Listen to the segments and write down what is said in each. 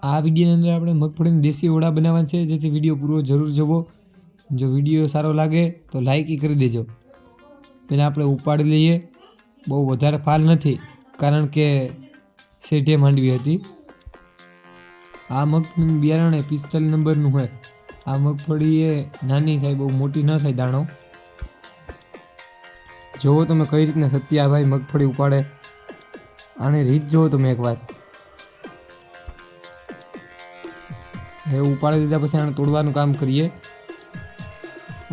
આ વિડીયોની અંદર આપણે મગફળીના દેશી ઓળા બનાવવાના છે, જેથી વિડીયો પૂરો જરૂર જુઓ। જો વિડીયો સારો લાગે તો લાઈક કરી દેજો। પહેલાં આપણે ઉપાડી લઈએ। બહુ વધારે ફાલ નથી, કારણ કે શેઢે માંડવી હતી। આ મગફળીનું બિયારણ 45 નંબરનું હોય। આ મગફળી એ નાની થાય, બહુ મોટી ન થાય દાણો। જુઓ તમે કઈ રીતના સત્યાભાઈ મગફળી ઉપાડે, આને રીત જુઓ તમે એકવાર। હવે ઉપાડી દીધા પછી આને તોડવાનું કામ કરીએ।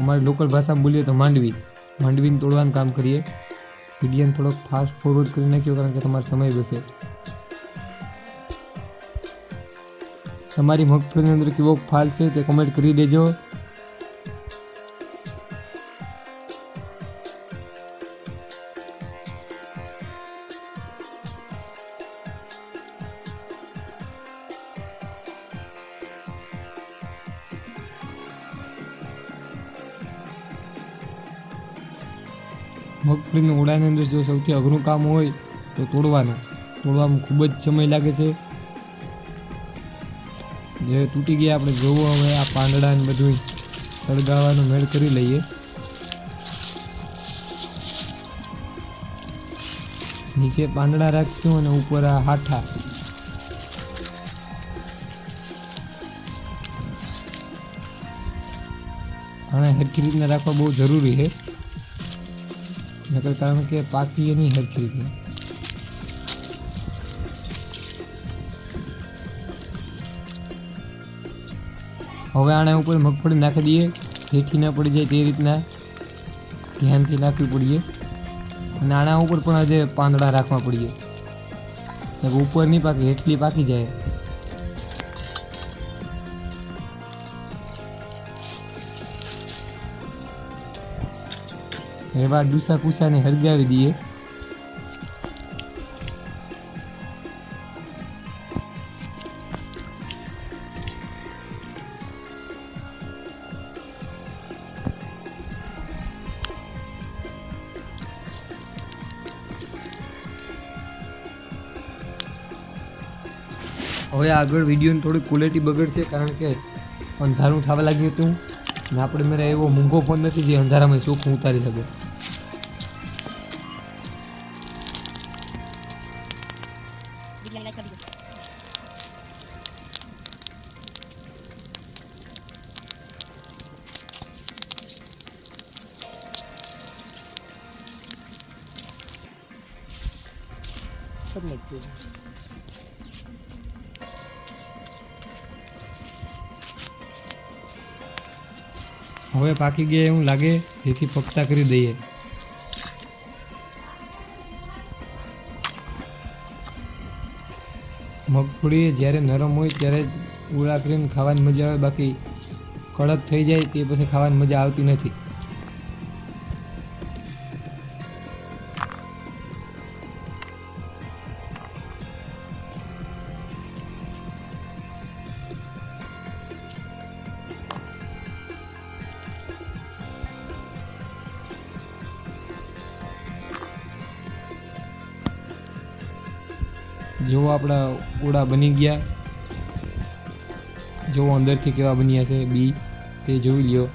અમારી લોકલ ભાષામાં બોલીએ તો માંડવીને તોડવાનું કામ કરીએ। વિડીયોને થોડોક ફાસ્ટ ફોરવર્ડ કરી નાખ્યો, કારણ કે તમારો સમય બચે। તમારી મગફળીની અંદર કેવો ફાલ છે તે કમેન્ટ કરી દેજો। મગફળીની ઓળાની અંદર જો સૌથી અઘરું કામ હોય તો તોડવામાં ખૂબ જ સમય લાગે છે। જે તૂટી ગયા આપણે જોવો। હવે આ પાંદડા ને બધું સળગાવવાનો મેળ કરી લઈએ। નીચે પાંદડા રાખશું અને ઉપર આ હાઠા। આને હરખી રીતના રાખવા બહુ જરૂરી છે, નકર કારણ કે પાકી નહીં હરખી રીતના। હવે આના ઉપર મગફળી નાખી દઈએ, હેઠી ના પડી જાય તે રીતના ધ્યાનથી નાખવી પડીએ। અને આના ઉપર પણ આજે પાંદડા રાખવા પડીએ, ઉપર નહીં પાકે, હેઠલી પાકી જાય। એવા ડૂસા કુસાને હરગાવી દઈએ। હવે આગળ વિડીયોની થોડી ક્વોલિટી બગડશે, કારણ કે અંધારું થવા લાગ્યું હતું ને આપણે મેરા એવો મૂંગો ફોન નથી જે અંધારામાં ચોખ્ખું ઉતારી શકે। હવે પાકી ગયા એવું લાગે, જેથી પકતા કરી દઈએ। મગફળી જ્યારે નરમ હોય ત્યારે જ ઉળા કરીને ખાવાની મજા આવે, બાકી કડક થઈ જાય તે પછી ખાવાની મજા આવતી નથી। જો આપણા ઓળા બની ગયા, જો અંદરથી કેવા બન્યા છે બી તે જોઈ લ્યો।